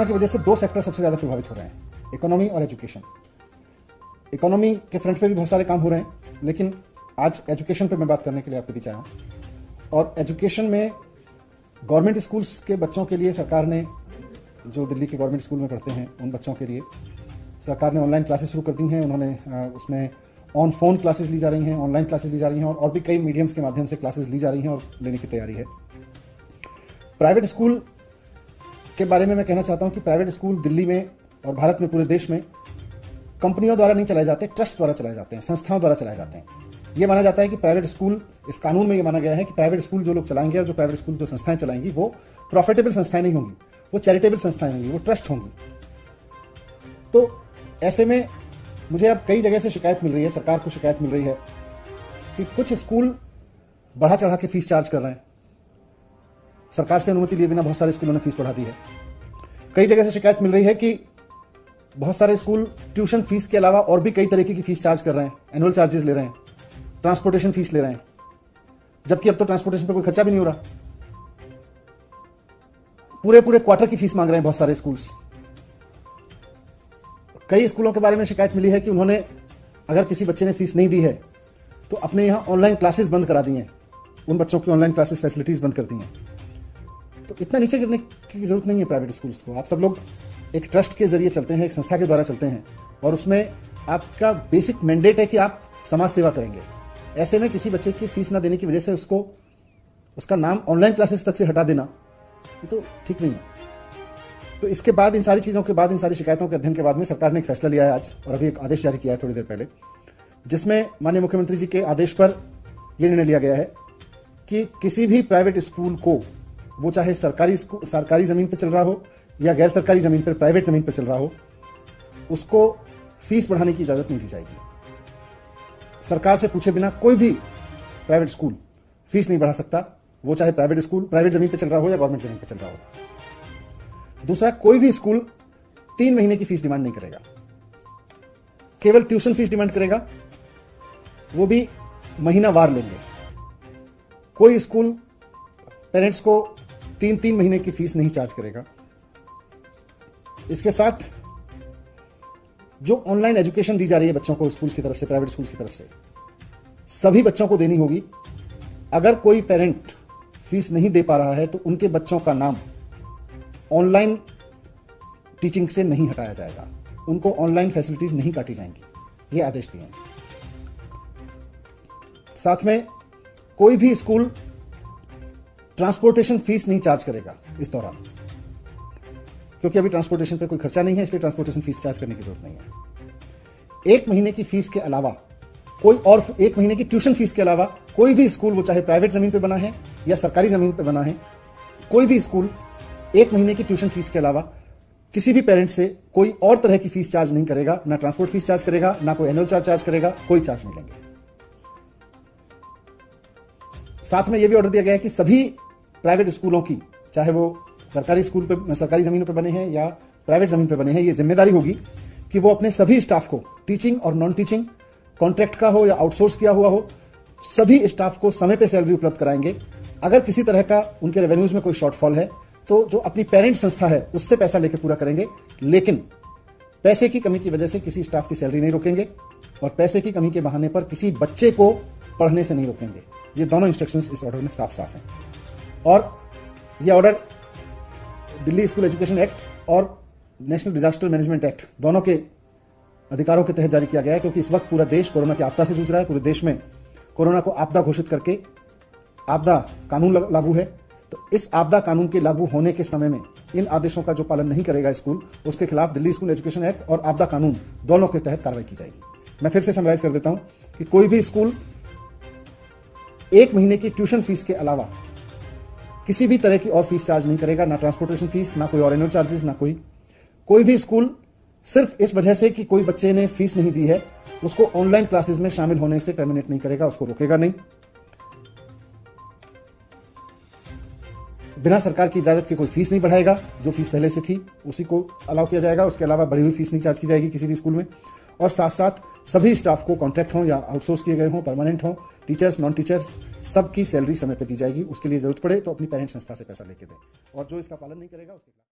Corona की वजह से दो सेक्टर सबसे ज़्यादा प्रभावित हो रहे हैं, इकोनॉमी और एजुकेशन। इकोनॉमी के फ्रंट पे भी बहुत सारे काम हो रहे हैं, लेकिन आज एजुकेशन पे मैं बात करने के लिए आपके बीच आया हूँ। और एजुकेशन में गवर्नमेंट स्कूल्स के बच्चों के लिए सरकार ने, जो दिल्ली के गवर्नमेंट स्कूल में पढ़ते हैं उन बच्चों के लिए सरकार ने ऑनलाइन क्लासेस शुरू कर दी हैं। उन्होंने उसमें ऑन फोन क्लासेस ली जा रही हैं, ऑनलाइन क्लासेस ली जा रही हैं और भी कई मीडियम्स के माध्यम से क्लासेस ली जा रही हैं और लेने की तैयारी है। प्राइवेट स्कूल के बारे में मैं कहना चाहता हूं कि प्राइवेट स्कूल दिल्ली में और भारत में, पूरे देश में कंपनियों द्वारा नहीं चलाए जाते, ट्रस्ट द्वारा चलाए जाते हैं, संस्थाओं द्वारा चलाए जाते हैं। ये माना जाता है कि प्राइवेट स्कूल, इस कानून में ये माना गया है कि प्राइवेट स्कूल जो लोग चलाएंगे और जो प्राइवेट स्कूल जो संस्थाएं चलाएंगी वो प्रॉफिटेबल संस्थाएं नहीं होंगी, वो चैरिटेबल संस्थाएं होंगी, वो ट्रस्ट होंगी। तो ऐसे में मुझे अब कई जगह से शिकायत मिल रही है, सरकार को शिकायत मिल रही है कि कुछ स्कूल बढ़ा चढ़ा के फीस चार्ज कर रहे हैं। सरकार से अनुमति लिए बिना बहुत सारे स्कूलों ने फीस बढ़ा दी है। कई जगह से शिकायत मिल रही है कि बहुत सारे स्कूल ट्यूशन फीस के अलावा और भी कई तरीके की फीस चार्ज कर रहे हैं, एनुअल चार्जेस ले रहे हैं, ट्रांसपोर्टेशन फीस ले रहे हैं, जबकि अब तो ट्रांसपोर्टेशन पर कोई खर्चा भी नहीं हो रहा। पूरे क्वार्टर की फीस मांग रहे हैं बहुत सारे स्कूल्स। कई स्कूलों के बारे में शिकायत मिली है कि उन्होंने, अगर किसी बच्चे ने फीस नहीं दी है तो अपने यहां ऑनलाइन क्लासेस बंद करा दी हैं, उन बच्चों की ऑनलाइन क्लासेस फैसिलिटीज बंद कर दी हैं। तो इतना नीचे गिरने की जरूरत नहीं है प्राइवेट स्कूल्स को। आप सब लोग एक ट्रस्ट के जरिए चलते हैं, एक संस्था के द्वारा चलते हैं और उसमें आपका बेसिक मैंडेट है कि आप समाज सेवा करेंगे। ऐसे में किसी बच्चे की फीस ना देने की वजह से उसको, उसका नाम ऑनलाइन क्लासेस तक से हटा देना, ये तो ठीक नहीं है। तो इसके बाद, इन सारी चीज़ों के बाद, इन सारी शिकायतों के अध्ययन के बाद में सरकार ने एक फैसला लिया है आज, और अभी एक आदेश जारी किया है थोड़ी देर पहले, जिसमें माननीय मुख्यमंत्री जी के आदेश पर यह निर्णय लिया गया है कि किसी भी प्राइवेट स्कूल को, वो चाहे सरकारी ज़मीन पर चल रहा हो या गैर सरकारी ज़मीन पर, प्राइवेट ज़मीन पर चल रहा हो, उसको फीस बढ़ाने की इजाज़त नहीं दी जाएगी। सरकार से पूछे बिना कोई भी प्राइवेट स्कूल फीस नहीं बढ़ा सकता, वो चाहे प्राइवेट स्कूल प्राइवेट ज़मीन पर चल रहा हो या गवर्नमेंट ज़मीन पर चल रहा हो। दूसरा, कोई भी स्कूल 3 महीने की फीस डिमांड नहीं करेगा, केवल ट्यूशन फीस डिमांड करेगा, वो भी महीनावार लेंगे। कोई स्कूल पेरेंट्स को 3 महीने की फीस नहीं चार्ज करेगा। इसके साथ जो ऑनलाइन एजुकेशन दी जा रही है बच्चों को स्कूल्स की तरफ से, प्राइवेट स्कूल्स की तरफ से, सभी बच्चों को देनी होगी। अगर कोई पेरेंट फीस नहीं दे पा रहा है तो उनके बच्चों का नाम ऑनलाइन टीचिंग से नहीं हटाया जाएगा, उनको ऑनलाइन फैसिलिटीज नहीं काटी जाएंगी, ये आदेश दिए हैं। साथ में कोई भी स्कूल ट्रांसपोर्टेशन फीस नहीं चार्ज करेगा इस दौरान, क्योंकि अभी ट्रांसपोर्टेशन पे कोई खर्चा नहीं है, इसलिए ट्रांसपोर्टेशन फीस चार्ज करने की जरूरत नहीं है। 1 महीने की फीस के अलावा कोई और, 1 महीने की ट्यूशन फीस के अलावा कोई भी स्कूल, वो चाहे प्राइवेट जमीन पे बना है या सरकारी जमीन पे बना है, कोई भी स्कूल 1 महीने की ट्यूशन फीस के अलावा किसी भी पेरेंट से कोई और तरह की फीस चार्ज नहीं करेगा, ना ट्रांसपोर्ट फीस चार्ज करेगा, ना कोई एनुअल चार्ज करेगा, कोई चार्ज नहीं लेंगे। साथ में यह भी ऑर्डर दिया गया है कि सभी प्राइवेट स्कूलों की, चाहे वो सरकारी स्कूल पे, सरकारी जमीनों पे बने हैं या प्राइवेट जमीन पे बने हैं, ये जिम्मेदारी होगी कि वो अपने सभी स्टाफ को, टीचिंग और नॉन टीचिंग, कॉन्ट्रैक्ट का हो या आउटसोर्स किया हुआ हो, सभी स्टाफ को समय पे सैलरी उपलब्ध कराएंगे। अगर किसी तरह का उनके रेवेन्यूज में कोई शॉर्टफॉल है तो जो अपनी पेरेंट संस्था है उससे पैसा लेकर पूरा करेंगे, लेकिन पैसे की कमी की वजह से किसी स्टाफ की सैलरी नहीं रोकेंगे और पैसे की कमी के बहाने पर किसी बच्चे को पढ़ने से नहीं रोकेंगे। ये दोनों इंस्ट्रक्शंस इस ऑर्डर में साफ साफ हैं। और यह order Delhi school education act और नेशनल डिजास्टर मैनेजमेंट एक्ट दोनों के अधिकारों के तहत जारी किया गया है, क्योंकि इस वक्त पूरा देश कोरोना की आपदा से जूझ रहा है। पूरे देश में कोरोना को आपदा घोषित करके आपदा कानून लागू है। तो इस आपदा कानून के लागू होने के समय में इन आदेशों का जो पालन नहीं करेगा स्कूल, उसके खिलाफ दिल्ली स्कूल एजुकेशन एक्ट और आपदा कानून दोनों के तहत कार्रवाई की जाएगी। मैं फिर से समराइज कर देता हूं कि कोई भी स्कूल 1 महीने की ट्यूशन फीस के अलावा किसी भी तरह की और फीस चार्ज नहीं करेगा, ना ट्रांसपोर्टेशन फीस, ना कोई और एनुअल चार्जेस, ना कोई भी स्कूल सिर्फ इस वजह से कि कोई बच्चे ने फीस नहीं दी है उसको ऑनलाइन क्लासेस में शामिल होने से टर्मिनेट नहीं करेगा, उसको रोकेगा नहीं। बिना सरकार की इजाजत के कोई फीस नहीं बढ़ाएगा, जो फीस पहले से थी उसी को अलाउ किया जाएगा, उसके अलावा बढ़ी हुई फीस नहीं चार्ज की जाएगी किसी भी स्कूल में। और साथ साथ सभी स्टाफ को, कॉन्ट्रैक्ट हों या आउटसोर्स किए गए हों, परमानेंट हों, टीचर्स, नॉन टीचर्स, सबकी सैलरी समय पर दी जाएगी। उसके लिए जरूरत पड़े तो अपनी पेरेंट संस्था से पैसा लेके दें, और जो इसका पालन नहीं करेगा उसके